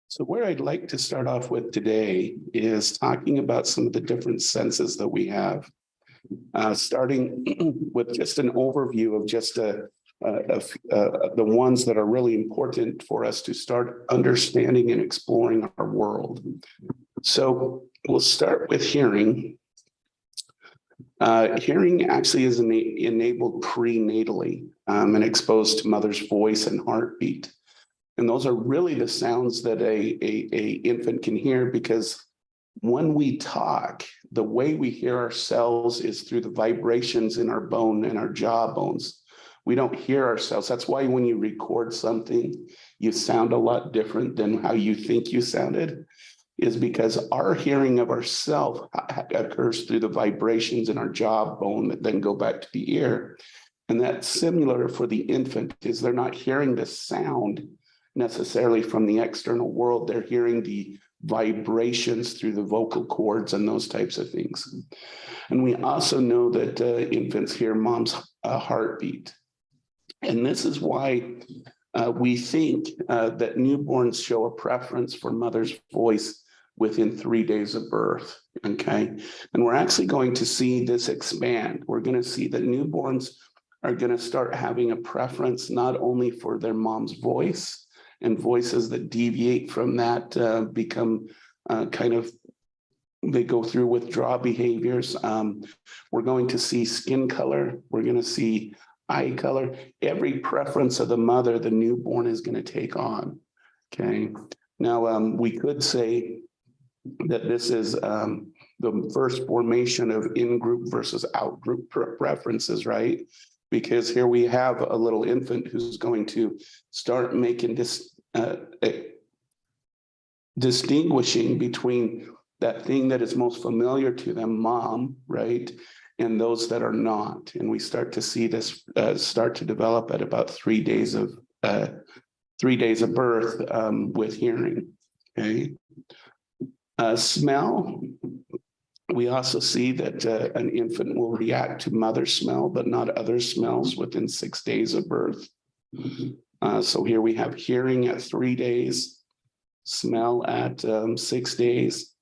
So where I'd like to start off with today is talking about some of the different senses that we have. Starting with just an overview of just the ones that are really important for us to start understanding and exploring our world. So we'll start with hearing. Hearing actually is enabled prenatally and exposed to mother's voice and heartbeat. And those are really the sounds that a infant can hear, because when we talk, the way we hear ourselves is through the vibrations in our bone and our jaw bones. We don't hear ourselves. That's why when you record something, you sound a lot different than how you think you sounded, is because our hearing of ourselves occurs through the vibrations in our jaw bone that then go back to the ear. And that's similar for the infant, is they're not hearing the sound necessarily from the external world. They're hearing the vibrations through the vocal cords and those types of things. And we also know that infants hear mom's heartbeat. And this is why we think that newborns show a preference for mother's voice within 3 days of birth, okay? And we're actually going to see this expand. We're gonna see that newborns are gonna start having a preference not only for their mom's voice, and voices that deviate from that become they go through withdrawal behaviors. We're going to see skin color. We're going to see eye color. Every preference of the mother, the newborn is going to take on. Okay. Now, we could say that this is the first formation of in-group versus out-group preferences, right? Because here we have a little infant who's going to start making this distinguishing between that thing that is most familiar to them, mom, right, and those that are not. And we start to see this start to develop at about 3 days of 3 days of birth with hearing. Okay, smell. We also see that an infant will react to mother smell, but not other smells within 6 days of birth. So here we have hearing at 3 days, smell at 6 days.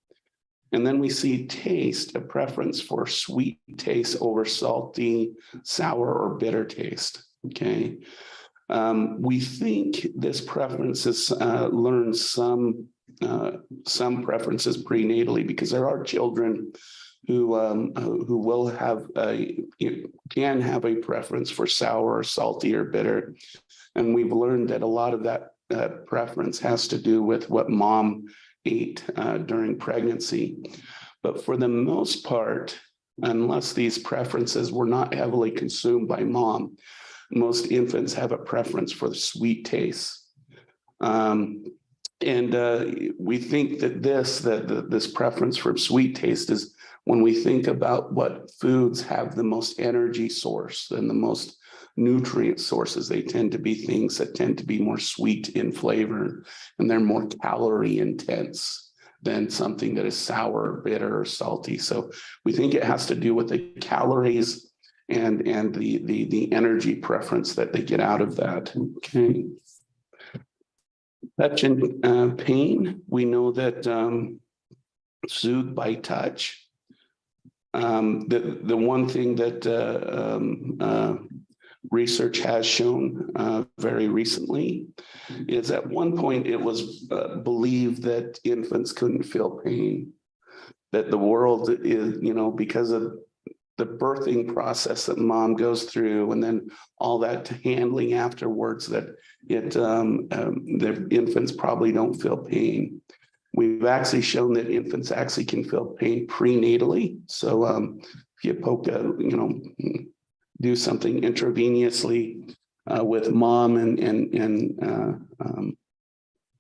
And then we see taste, a preference for sweet taste over salty, sour, or bitter taste, okay? We think this preference is learned some preferences prenatally, because there are children who will have can have a preference for sour or salty or bitter, and we've learned that a lot of that preference has to do with what mom ate during pregnancy. But for the most part, unless these preferences were not heavily consumed by mom, most infants have a preference for the sweet taste. We think that this preference for sweet taste is when we think about what foods have the most energy source and the most nutrient sources. They tend to be things that tend to be more sweet in flavor, and they're more calorie intense than something that is sour, bitter, or salty. So we think it has to do with the calories and the energy preference that they get out of that. Okay. Touch and pain. We know that soothed by touch. The one thing that research has shown very recently is at one point it was believed that infants couldn't feel pain, that the world is, because of the birthing process that mom goes through, and then all that handling afterwards, that the infants probably don't feel pain. We've actually shown that infants actually can feel pain prenatally. So if you poke do something intravenously with mom and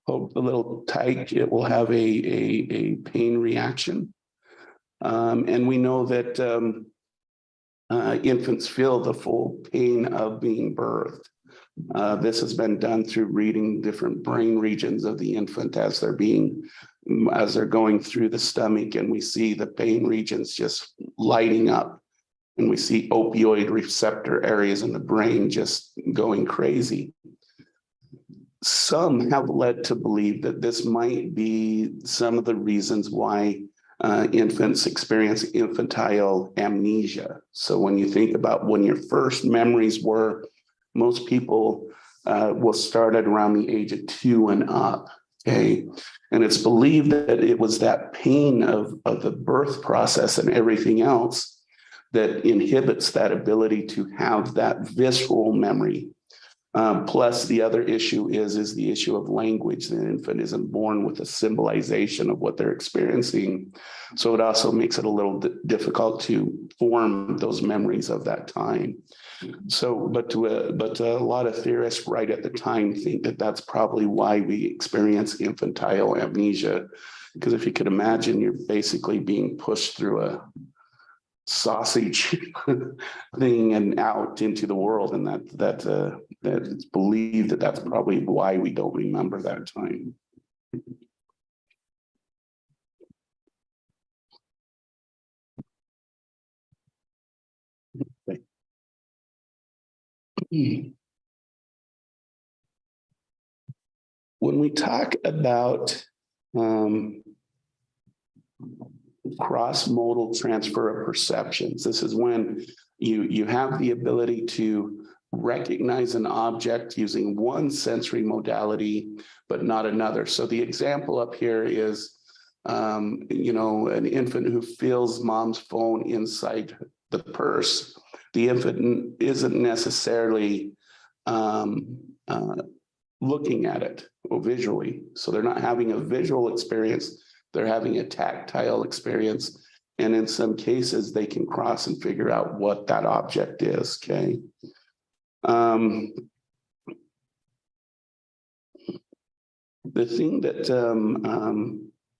poke a little tight, it will have a pain reaction. And we know that infants feel the full pain of being birthed. This has been done through reading different brain regions of the infant as they're going through the stomach, and we see the pain regions just lighting up, and we see opioid receptor areas in the brain just going crazy. Some have led to believe that this might be some of the reasons why infants experience infantile amnesia. So when you think about when your first memories were, most people will start at around the age of 2 and up. Okay. And it's believed that it was that pain of the birth process and everything else that inhibits that ability to have that visceral memory. Plus, the other issue is the issue of language. The infant isn't born with a symbolization of what they're experiencing. So it also makes it a little difficult to form those memories of that time. So, but a lot of theorists right at the time think that that's probably why we experience infantile amnesia. Because if you could imagine, you're basically being pushed through a sausage thing and out into the world, and that it's believed that that's probably why we don't remember that time. When we talk about cross-modal transfer of perceptions, this is when you have the ability to recognize an object using one sensory modality, but not another. So the example up here is, an infant who feels mom's phone inside the purse. The infant isn't necessarily looking at it visually. So they're not having a visual experience, they're having a tactile experience. And in some cases, they can cross and figure out what that object is, okay? The thing that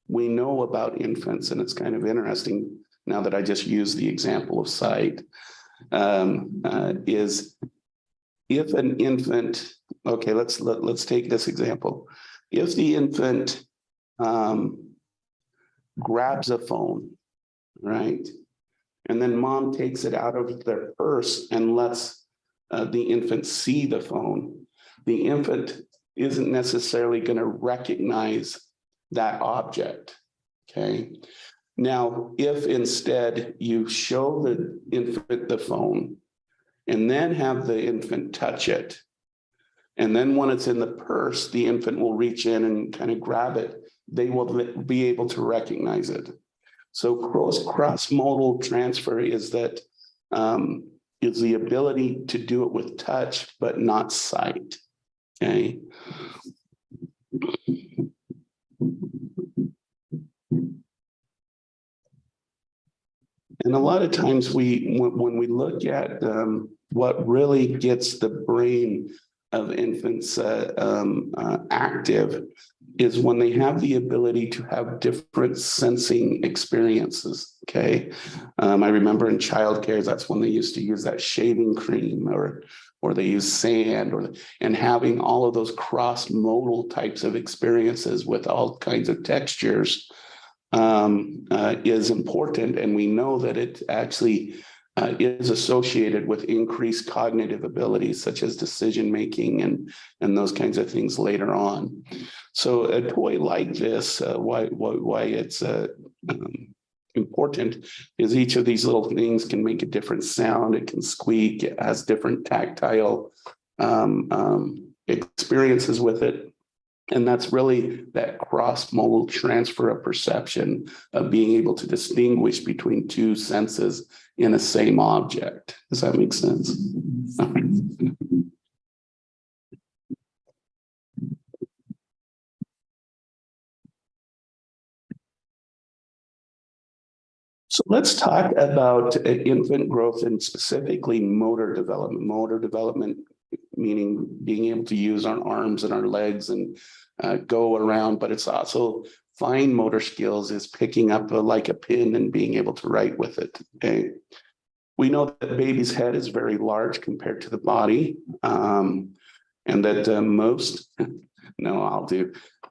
we know about infants, and it's kind of interesting now that I just used the example of sight, is if an infant, okay, let's take this example. If the infant grabs a phone, right, and then mom takes it out of their purse and lets the infant see the phone, the infant isn't necessarily going to recognize that object, okay? Now, if instead you show the infant the phone and then have the infant touch it, and then when it's in the purse, the infant will reach in and kind of grab it, they will be able to recognize it. So cross-modal transfer is that is the ability to do it with touch, but not sight, okay? And a lot of times when we look at what really gets the brain of infants active is when they have the ability to have different sensing experiences, okay? I remember in childcare, that's when they used to use that shaving cream or they use sand and having all of those cross-modal types of experiences with all kinds of textures is important. And we know that it actually is associated with increased cognitive abilities such as decision-making and those kinds of things later on. So a toy like this, why it's important is each of these little things can make a different sound. It can squeak, it has different tactile experiences with it. And that's really that cross-modal transfer of perception of being able to distinguish between two senses in a same object. Does that make sense? So let's talk about infant growth and specifically motor development. Motor development meaning being able to use our arms and our legs and go around, but it's also fine motor skills is picking up like a pin and being able to write with it, okay? We know that the baby's head is very large compared to the body, and that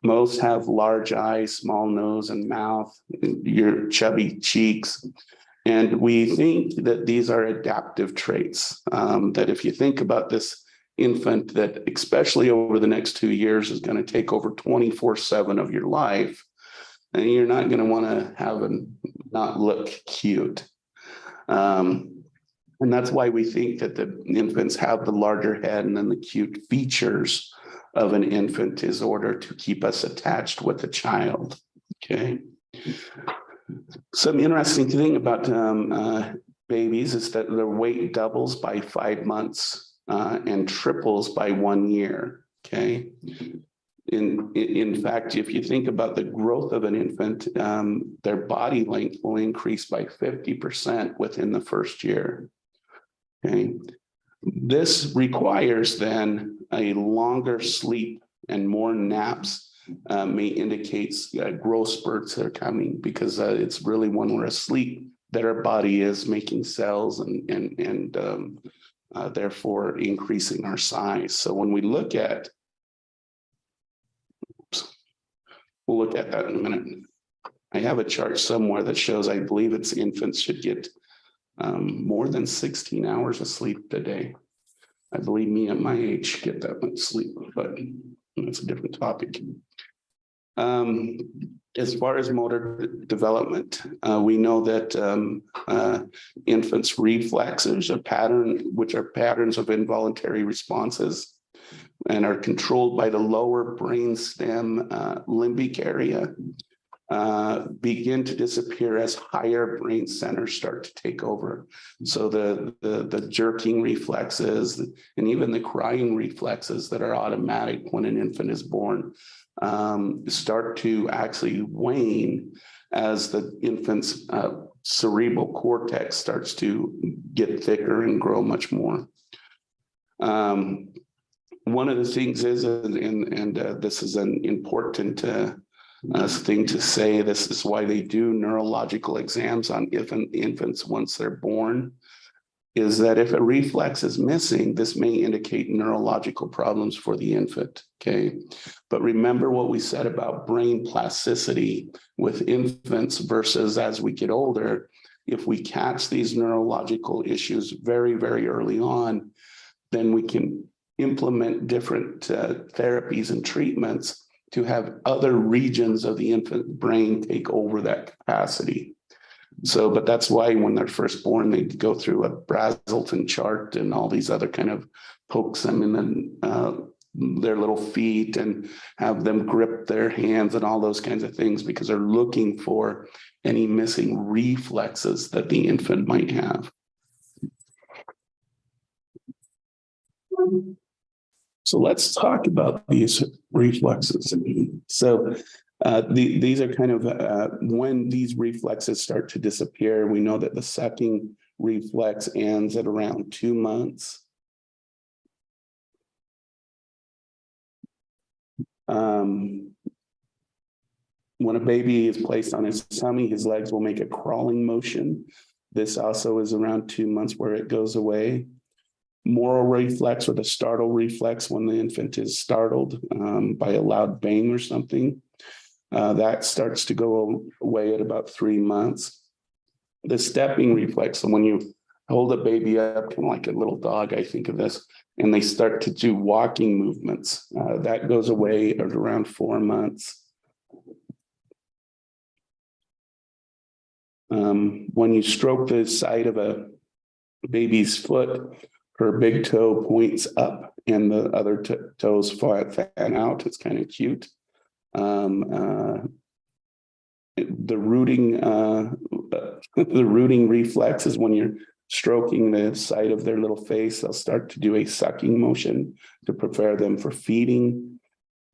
most have large eyes, small nose and mouth, your chubby cheeks. And we think that these are adaptive traits, that if you think about this infant that especially over the next 2 years is going to take over 24/7 of your life, and you're not going to want to have them not look cute. And that's why we think that the infants have the larger head and then the cute features of an infant is order to keep us attached with the child. Okay. Some interesting thing about babies is that their weight doubles by 5 months and triples by 1 year. Okay. In fact, if you think about the growth of an infant, their body length will increase by 50% within the first year. Okay. This requires then a longer sleep, and more naps may indicate growth spurts that are coming, because it's really when we're asleep that our body is making cells and therefore increasing our size. So when we look at, we'll look at that in a minute. I have a chart somewhere that shows, I believe it's infants should get more than 16 hours of sleep a day. I believe me at my age get that much sleep, but that's a different topic. As far as motor development, we know that infants' reflexes which are patterns of involuntary responses, and are controlled by the lower brainstem limbic area, begin to disappear as higher brain centers start to take over. So the jerking reflexes and even the crying reflexes that are automatic when an infant is born start to actually wane as the infant's cerebral cortex starts to get thicker and grow much more. One of the things is, and this is an important thing to say, this is why they do neurological exams on infants once they're born, is that if a reflex is missing, this may indicate neurological problems for the infant, okay? But remember what we said about brain plasticity with infants versus as we get older. If we catch these neurological issues very, very early on, then we can implement different therapies and treatments to have other regions of the infant brain take over that capacity. So, but that's why when they're first born, they go through a Brazelton chart and all these other kind of pokes them in their little feet and have them grip their hands and all those kinds of things, because they're looking for any missing reflexes that the infant might have. So let's talk about these reflexes. So these are kind of when these reflexes start to disappear. We know that the sucking reflex ends at around 2 months. When a baby is placed on his tummy, his legs will make a crawling motion. This also is around 2 months where it goes away. Moral reflex, or the startle reflex, when the infant is startled by a loud bang or something, that starts to go away at about 3 months. The stepping reflex, so when you hold a baby up, kind of like a little dog, I think of this, and they start to do walking movements, that goes away at around 4 months. When you stroke the side of a baby's foot, her big toe points up and the other toes fan out. It's kind of cute. The rooting reflex is when you're stroking the side of their little face, they'll start to do a sucking motion to prepare them for feeding.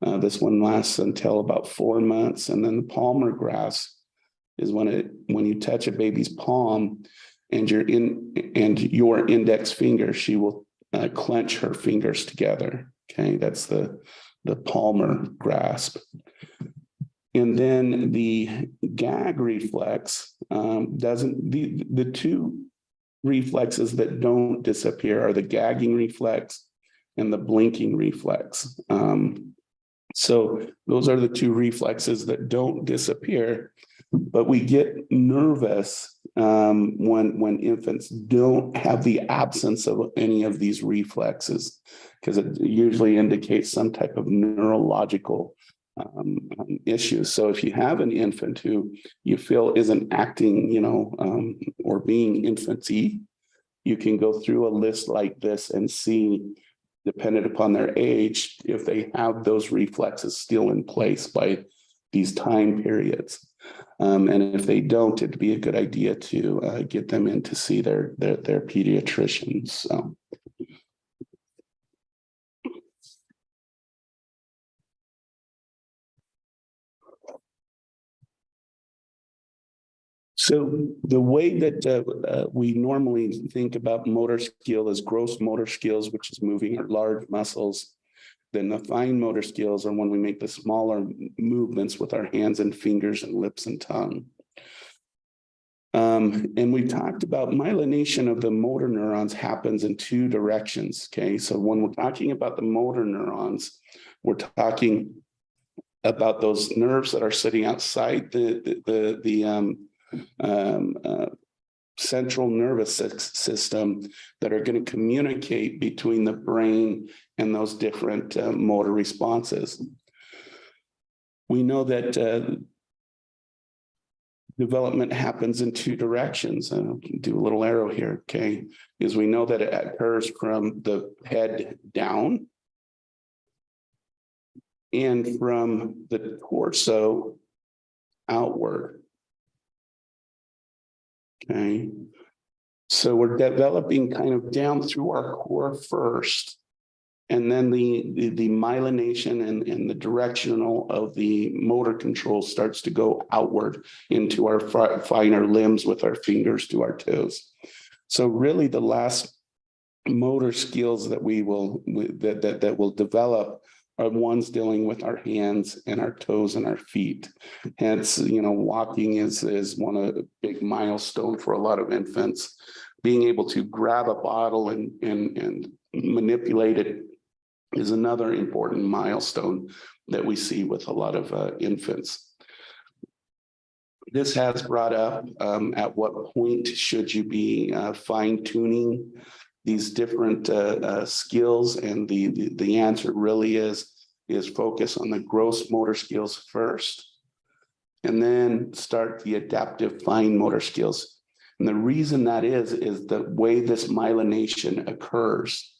This one lasts until about 4 months. And then the palmar grasp is when you touch a baby's palm and your index finger, she will clench her fingers together. Okay, that's the palmar grasp. And then the gag reflex the two reflexes that don't disappear are the gagging reflex and the blinking reflex. So those are the two reflexes that don't disappear, but we get nervous when infants don't have the absence of any of these reflexes, because it usually indicates some type of neurological issues. So if you have an infant who you feel isn't acting, or being infancy, you can go through a list like this and see, dependent upon their age, if they have those reflexes still in place by these time periods. And if they don't, it'd be a good idea to get them in to see their pediatrician. So the way that we normally think about motor skill is gross motor skills, which is moving our large muscles. Then the fine motor skills are when we make the smaller movements with our hands and fingers and lips and tongue. And we talked about myelination of the motor neurons happens in two directions. Okay, so when we're talking about the motor neurons, we're talking about those nerves that are sitting outside the central nervous system that are going to communicate between the brain and those different motor responses. We know that development happens in two directions. I'll do a little arrow here, okay? Is we know that it occurs from the head down and from the torso outward. Okay, so we're developing kind of down through our core first, and then the myelination and the directional of the motor control starts to go outward into our finer limbs with our fingers to our toes. So really the last motor skills that we will that will develop are ones dealing with our hands and our toes and our feet. Hence, walking is one of the big milestone for a lot of infants. Being able to grab a bottle and manipulate it is another important milestone that we see with a lot of infants. This has brought up at what point should you be fine-tuning these different skills, and the answer really is focus on the gross motor skills first, and then start the adaptive fine motor skills. And the reason that is the way this myelination occurs.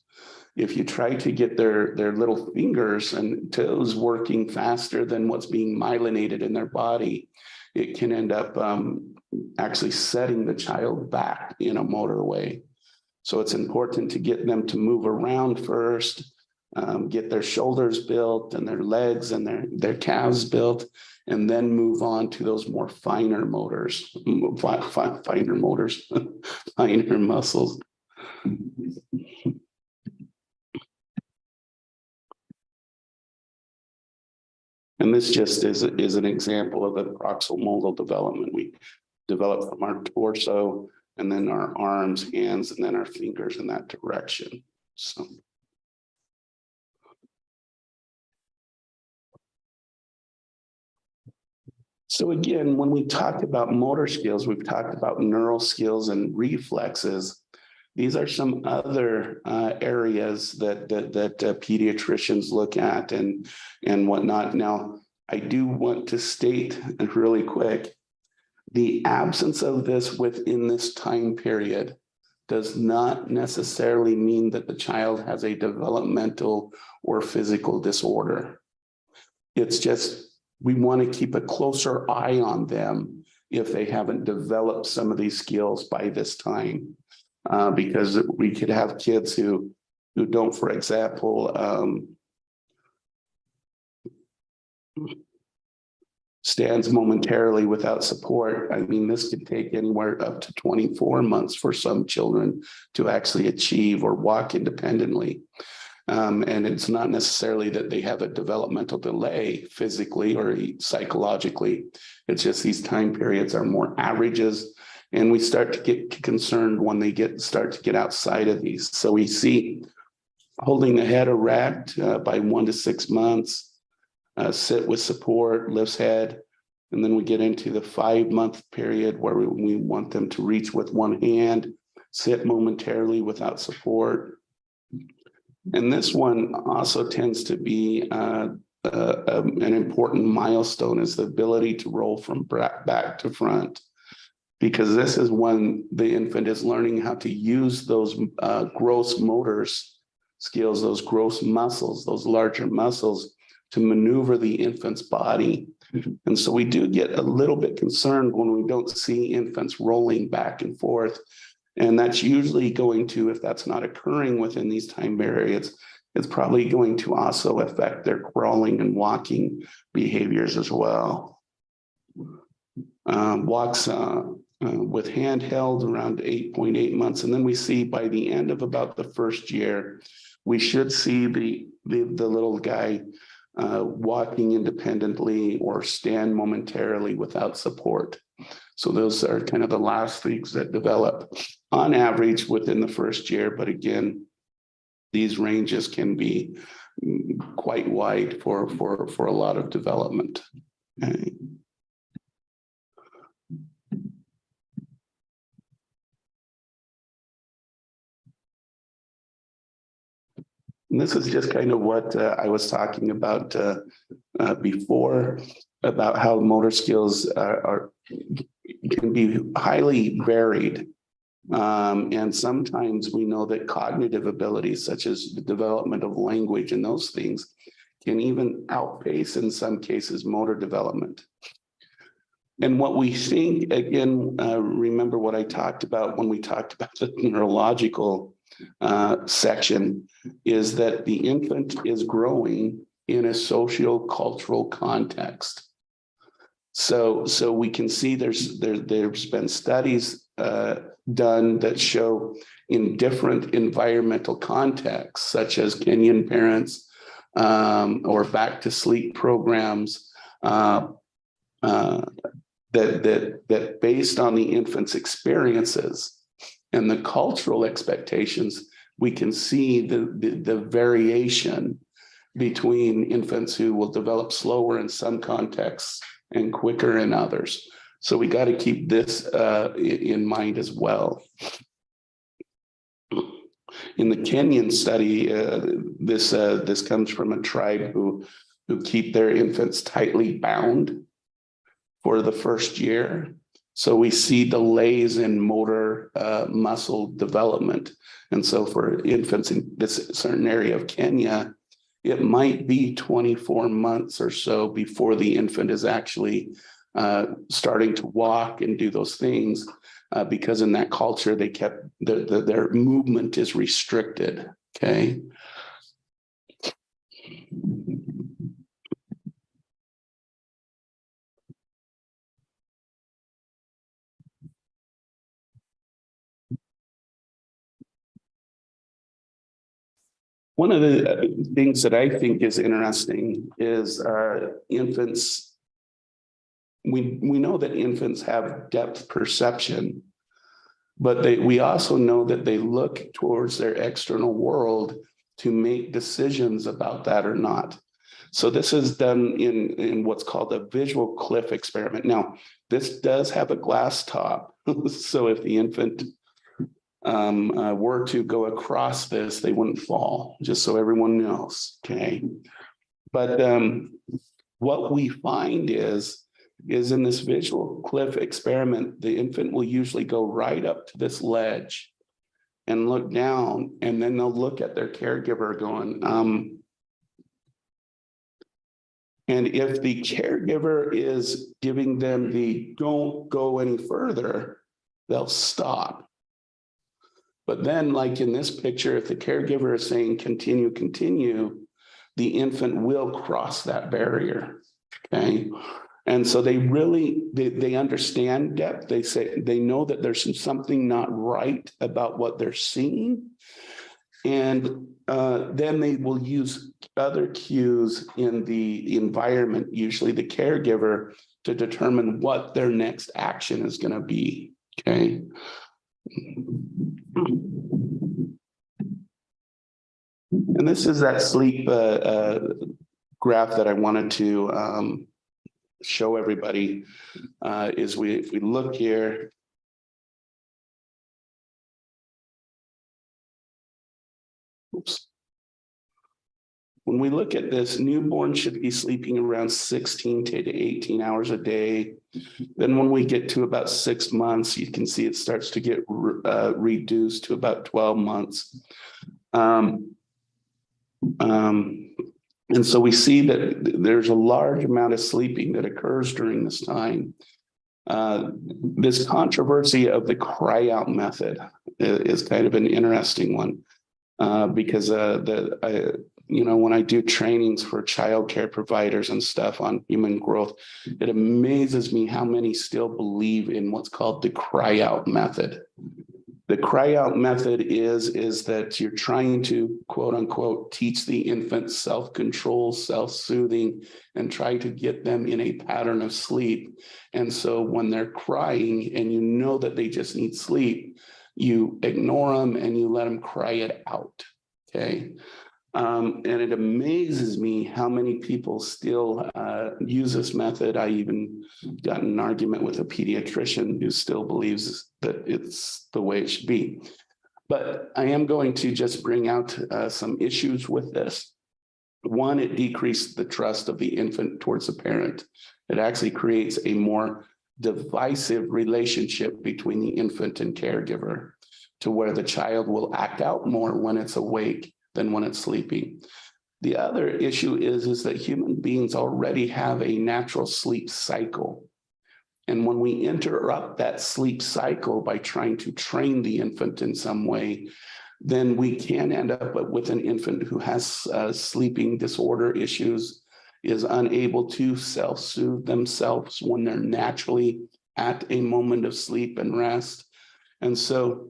If you try to get their little fingers and toes working faster than what's being myelinated in their body, it can end up actually setting the child back in a motor way. So it's important to get them to move around first, get their shoulders built and their legs and their calves built, and then move on to those more finer motors, finer muscles. And this just is an example of the proximal development. We develop from our torso, and then our arms, hands, and then our fingers in that direction. So again, when we talk about motor skills, we've talked about neural skills and reflexes. These are some other areas that pediatricians look at and whatnot. Now, I do want to state really quick, the absence of this within this time period does not necessarily mean that the child has a developmental or physical disorder. It's just, we want to keep a closer eye on them if they haven't developed some of these skills by this time. Because we could have kids who don't, for example, stands momentarily without support. I mean, this could take anywhere up to 24 months for some children to actually achieve or walk independently. And it's not necessarily that they have a developmental delay physically or psychologically. It's just these time periods are more averages. And we start to get concerned when they start to get outside of these. So we see holding the head erect by 1 to 6 months, sit with support, lifts head. And then we get into the 5-month period where we want them to reach with one hand, sit momentarily without support. And this one also tends to be an important milestone, is the ability to roll from back to front, because this is when the infant is learning how to use those gross motors skills, those gross muscles, those larger muscles, to maneuver the infant's body. And so we do get a little bit concerned when we don't see infants rolling back and forth. And that's usually going to, if that's not occurring within these time periods, it's probably going to also affect their crawling and walking behaviors as well. Walks with handheld around 8.8 months. And then we see by the end of about the first year, we should see the little guy walking independently or stand momentarily without support. So those are kind of the last things that develop on average within the first year. But again, these ranges can be quite wide for a lot of development. Okay. And this is just kind of what I was talking about before, about how motor skills can be highly varied. And sometimes we know that cognitive abilities, such as the development of language and those things, can even outpace, in some cases, motor development. And what we think, again, remember what I talked about when we talked about the neurological section, is that the infant is growing in a socio-cultural context. So we can see there's been studies done that show in different environmental contexts, such as Kenyan parents or back to sleep programs, that based on the infant's experiences and the cultural expectations, we can see the variation between infants who will develop slower in some contexts and quicker in others. So we got to keep this in mind as well. In the Kenyan study, this comes from a tribe who keep their infants tightly bound for the first year. So we see delays in motor muscle development. And so for infants in this certain area of Kenya, it might be 24 months or so before the infant is actually starting to walk and do those things, because in that culture, they kept their movement is restricted, okay? One of the things that I think is interesting is infants. We know that infants have depth perception, but we also know that they look towards their external world to make decisions about that or not. So this is done in what's called a visual cliff experiment. Now, this does have a glass top. So if the infant were to go across this, they wouldn't fall, just so everyone knows, okay? But what we find is in this visual cliff experiment, the infant will usually go right up to this ledge and look down, and then they'll look at their caregiver going, and if the caregiver is giving them the don't go any further, they'll stop. But then, like in this picture, if the caregiver is saying continue, continue, the infant will cross that barrier, okay? And so they really, they understand depth. They say, they know that there's something not right about what they're seeing. And then they will use other cues in the environment, usually the caregiver, to determine what their next action is going to be, Okay. And this is that sleep graph that I wanted to show everybody. If we look here, oops. When we look at this, newborns should be sleeping around 16 to 18 hours a day. Then when we get to about 6 months, you can see it starts to get reduced to about 12 months. And so we see that there's a large amount of sleeping that occurs during this time. This controversy of the cry out method is kind of an interesting one because when I do trainings for childcare providers and stuff on human growth, it amazes me how many still believe in what's called the cry out method. The cry out method is that you're trying to, quote unquote, teach the infant self-control, self-soothing, and try to get them in a pattern of sleep. And so when they're crying and you know that they just need sleep, you ignore them and you let them cry it out. Okay. And it amazes me how many people still use this method. I even got in an argument with a pediatrician who still believes that it's the way it should be. But I am going to just bring out some issues with this. One, it decreased the trust of the infant towards the parent. It actually creates a more divisive relationship between the infant and caregiver, to where the child will act out more when it's awake than when it's sleeping. The other issue is that human beings already have a natural sleep cycle. And when we interrupt that sleep cycle by trying to train the infant in some way, then we can end up with an infant who has sleeping disorder issues, is unable to self-soothe themselves when they're naturally at a moment of sleep and rest. And so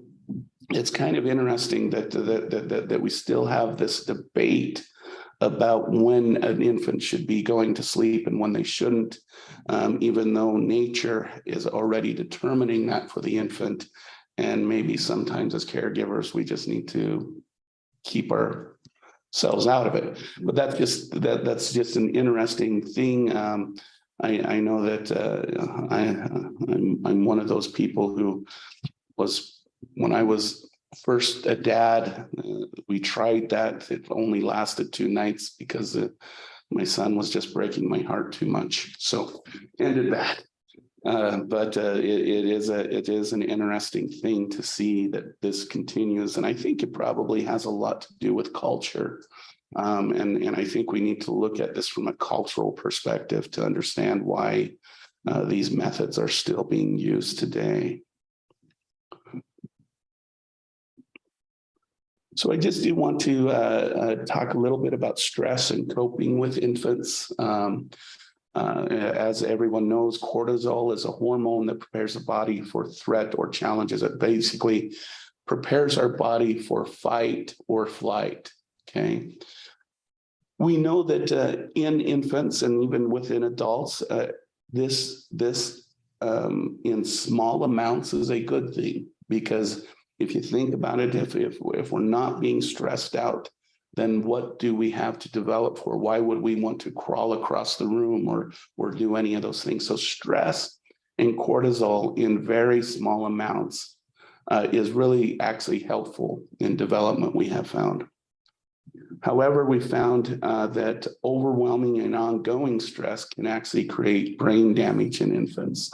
it's kind of interesting that we still have this debate about when an infant should be going to sleep and when they shouldn't, even though nature is already determining that for the infant. And maybe sometimes as caregivers, we just need to keep ourselves out of it. But that's just an interesting thing. I know that I'm one of those people who was, when I was first a dad, we tried that. It only lasted 2 nights because my son was just breaking my heart too much. So ended that. But it is an interesting thing to see that this continues. And I think it probably has a lot to do with culture. And I think we need to look at this from a cultural perspective to understand why these methods are still being used today. So I just do want to talk a little bit about stress and coping with infants. As everyone knows, cortisol is a hormone that prepares the body for threat or challenges. It basically prepares our body for fight or flight. Okay. We know that in infants and even within adults, this in small amounts is a good thing, because if you think about it, if we're not being stressed out, then what do we have to develop for? Why would we want to crawl across the room or do any of those things? So stress and cortisol in very small amounts is really actually helpful in development, we have found. However, we found that overwhelming and ongoing stress can actually create brain damage in infants.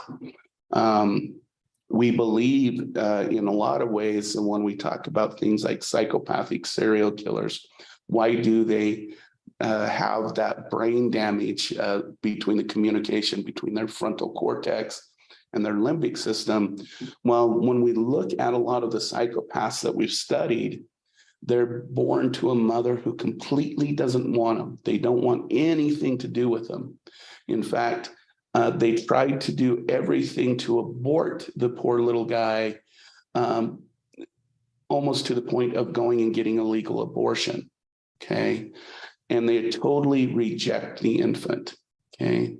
We believe in a lot of ways, and when we talk about things like psychopathic serial killers, why do they have that brain damage between the communication between their frontal cortex and their limbic system? Well, when we look at a lot of the psychopaths that we've studied, they're born to a mother who completely doesn't want them. They don't want anything to do with them. In fact, they tried to do everything to abort the poor little guy, almost to the point of going and getting a legal abortion. Okay. And they totally reject the infant. Okay.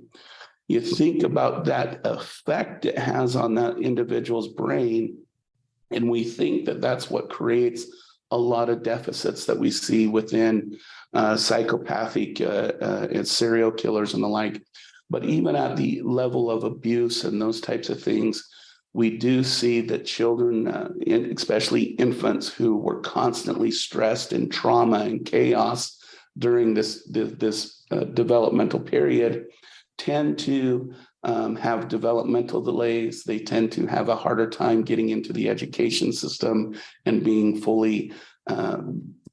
you think about that effect it has on that individual's brain, and we think that that's what creates a lot of deficits that we see within psychopathic and serial killers and the like. But even at the level of abuse and those types of things, we do see that children, especially infants who were constantly stressed in trauma and chaos during this developmental period, tend to have developmental delays. They tend to have a harder time getting into the education system and being fully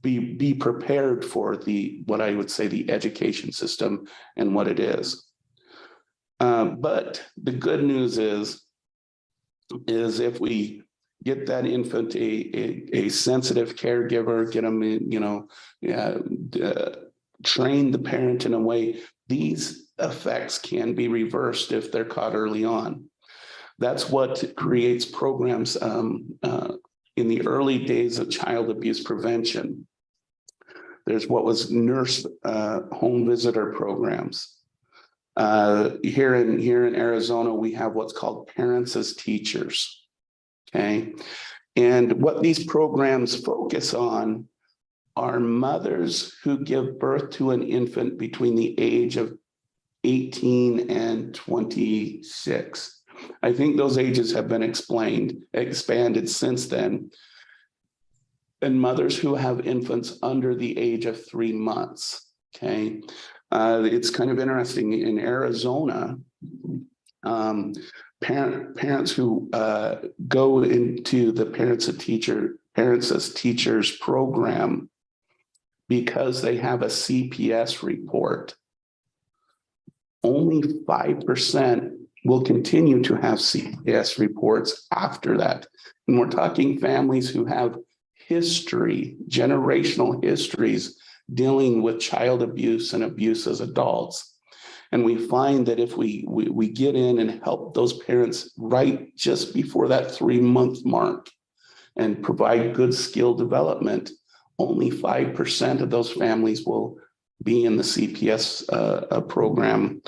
be prepared for what I would say the education system and what it is. But the good news is if we get that infant a sensitive caregiver, get them, train the parent in a way, these effects can be reversed if they're caught early on. That's what creates programs in the early days of child abuse prevention. There's what was nurse home visitor programs. Here in Arizona, we have what's called Parents as Teachers. Okay. And what these programs focus on are mothers who give birth to an infant between the age of 18 and 26. I think those ages have been expanded since then. And mothers who have infants under the age of 3 months. Okay. It's kind of interesting in Arizona, parents who go into the Parents as Teachers program because they have a CPS report, only 5% will continue to have CPS reports after that. And we're talking families who have history, generational histories dealing with child abuse and abuse as adults. And we find that if we get in and help those parents right just before that 3-month mark and provide good skill development, only 5% of those families will be in the CPS program,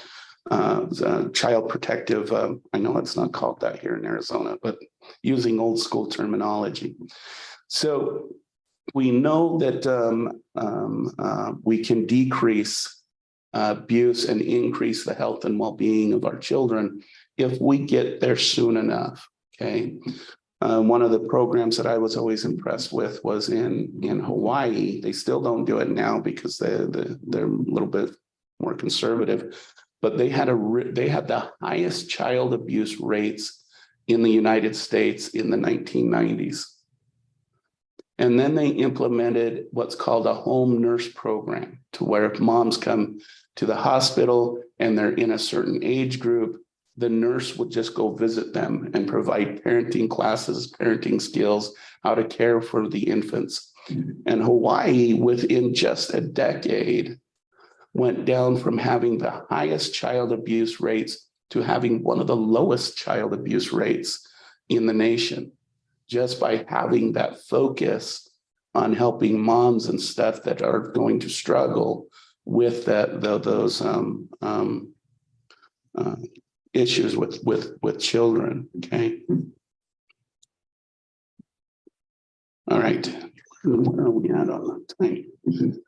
child protective. I know it's not called that here in Arizona, but using old school terminology. So we know that we can decrease abuse and increase the health and well-being of our children if we get there soon enough. Okay. One of the programs that I was always impressed with was in Hawaii. They still don't do it now because they're a little bit more conservative, but they had the highest child abuse rates in the United States in the 1990s. And then they implemented what's called a home nurse program, to where if moms come to the hospital and they're in a certain age group, the nurse would just go visit them and provide parenting classes, parenting skills, how to care for the infants. And Hawaii, within just a decade, went down from having the highest child abuse rates to having one of the lowest child abuse rates in the nation, just by having that focus on helping moms and stuff that are going to struggle with those issues with children. Okay. All right. Where are we at on that time?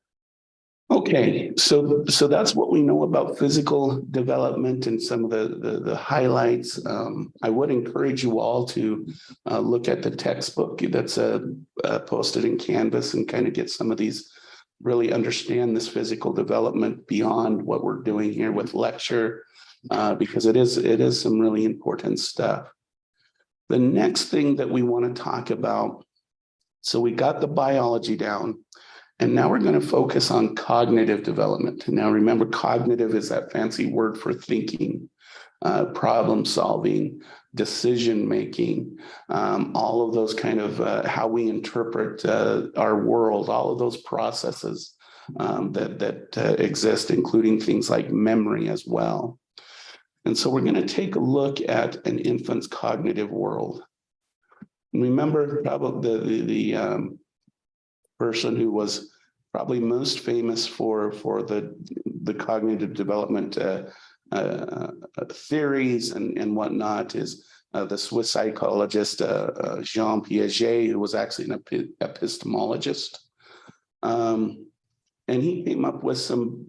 Okay, so that's what we know about physical development and some of the highlights. I would encourage you all to look at the textbook that's posted in Canvas and kind of get some of these, really understand this physical development beyond what we're doing here with lecture, because it is some really important stuff. The next thing that we want to talk about, so we got the biology down. And now we're going to focus on cognitive development. Now, remember, cognitive is that fancy word for thinking, problem solving, decision making, all of those kind of how we interpret our world, all of those processes that exist, including things like memory as well. And so we're going to take a look at an infant's cognitive world. Remember, probably the person who was probably most famous for the cognitive development theories and whatnot is the Swiss psychologist Jean Piaget, who was actually an epistemologist. And he came up with some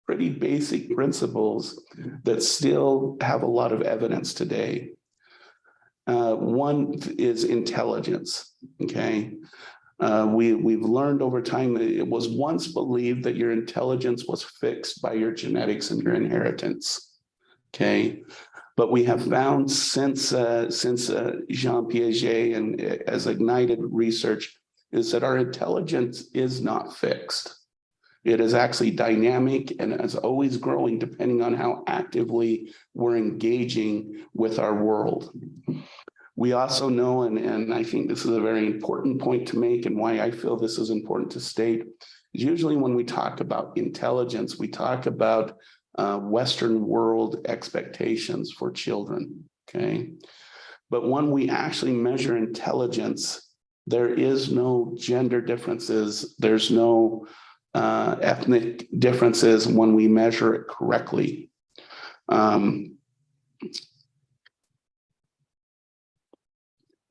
pretty basic principles that still have a lot of evidence today. One is intelligence, okay? We've learned over time that it was once believed that your intelligence was fixed by your genetics and your inheritance, okay? But we have found since Jean Piaget and as ignited research is that our intelligence is not fixed. It is actually dynamic and is always growing depending on how actively we're engaging with our world. We also know, and I think this is a very important point to make and why I feel this is important to state, is usually when we talk about intelligence, we talk about Western world expectations for children, okay? But when we actually measure intelligence, there is no gender differences, there's no ethnic differences when we measure it correctly.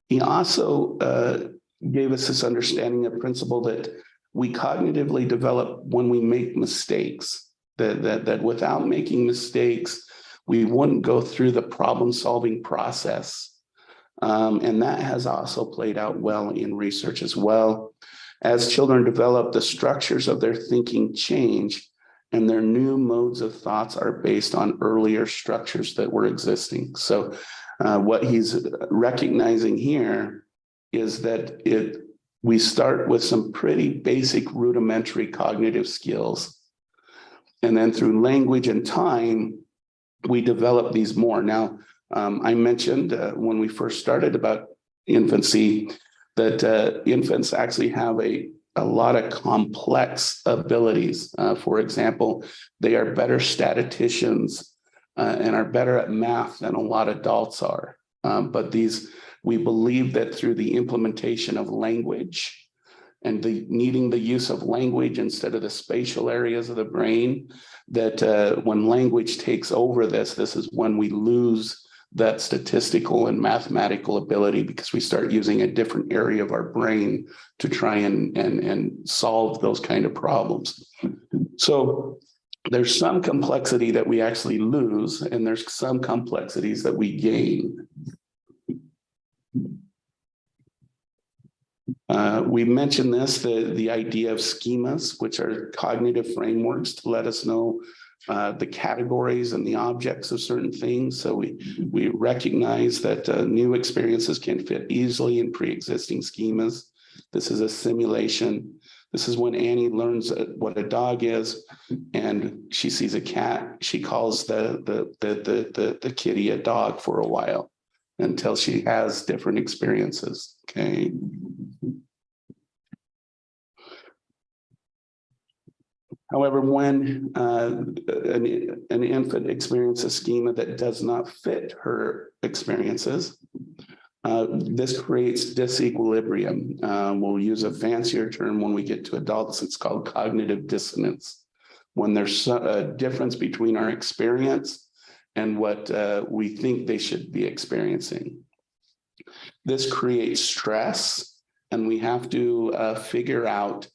He also gave us this understanding of principle that we cognitively develop when we make mistakes, that without making mistakes, we wouldn't go through the problem-solving process. And that has also played out well in research as well. As children develop, the structures of their thinking change, and their new modes of thoughts are based on earlier structures that were existing. So what he's recognizing here is that we start with some pretty basic rudimentary cognitive skills. And then through language and time, we develop these more. Now, I mentioned when we first started about infancy, that infants actually have a lot of complex abilities. For example, they are better statisticians and are better at math than a lot of adults are. But we believe that through the implementation of language and needing the use of language instead of the spatial areas of the brain, that when language takes over this is when we lose that statistical and mathematical ability, because we start using a different area of our brain to try and solve those kind of problems. So there's some complexity that we actually lose, and there's some complexities that we gain. We mentioned this, the idea of schemas, which are cognitive frameworks to let us know the categories and the objects of certain things. So we recognize that new experiences can fit easily in pre-existing schemas. This is a simulation. This is when Annie learns what a dog is, and she sees a cat. She calls the kitty a dog for a while until she has different experiences. Okay. However, when an infant experiences a schema that does not fit her experiences, this creates disequilibrium. We'll use a fancier term when we get to adults. It's called cognitive dissonance. When there's a difference between our experience and what we think they should be experiencing. This creates stress, and we have to figure out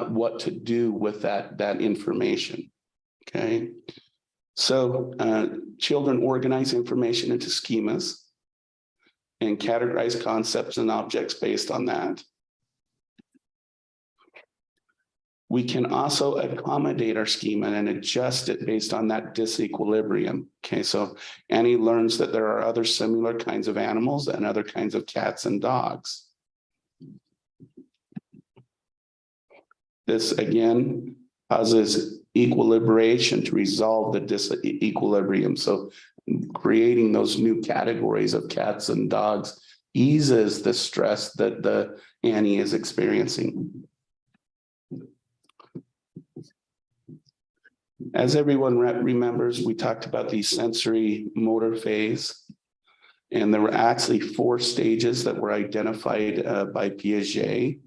what to do with that information, okay? So children organize information into schemas and categorize concepts and objects based on that. We can also accommodate our schema and adjust it based on that disequilibrium. Okay, so Annie learns that there are other similar kinds of animals and other kinds of cats and dogs. This again causes equilibration to resolve the disequilibrium. So creating those new categories of cats and dogs eases the stress that the Annie is experiencing. As everyone remembers, we talked about the sensory motor phase, and there were actually 4 stages that were identified by Piaget.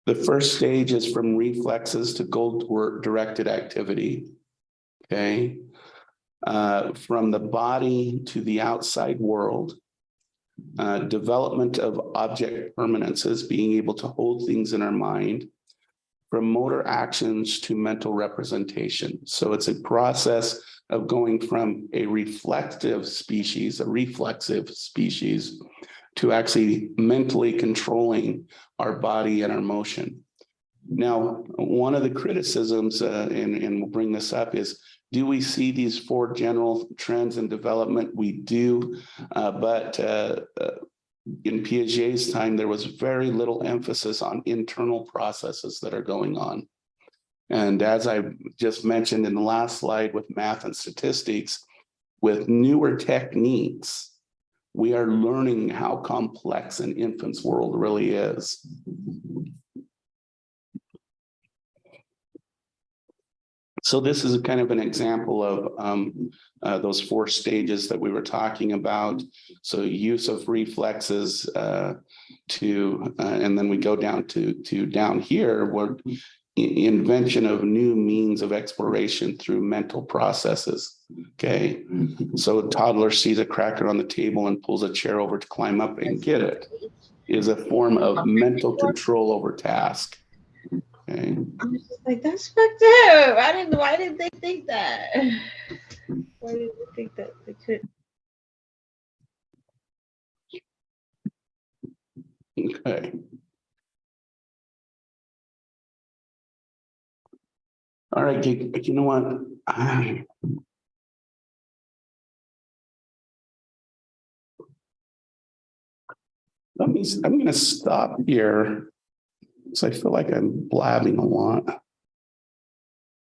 The first stage is from reflexes to goal-directed activity. Okay. From the body to the outside world. Development of object permanences, being able to hold things in our mind. From motor actions to mental representation. So it's a process of going from a reflective species, to actually mentally controlling our body and our motion. Now, one of the criticisms, and we'll bring this up, is do we see these 4 general trends in development? We do, but in Piaget's time, there was very little emphasis on internal processes that are going on. And as I just mentioned in the last slide with math and statistics, with newer techniques, we are learning how complex an infant's world really is. So this is a kind of an example of those 4 stages that we were talking about. So use of reflexes and then we go down to down here where invention of new means of exploration through mental processes. Okay, so a toddler sees a cracker on the table and pulls a chair over to climb up and get it. Is a form of mental control over task. Okay. I was just like, that's fucked up. Why didn't they think that? Why did they think that they could? Okay. All right, you know what? I'm going to stop here because I feel like I'm blabbing a lot.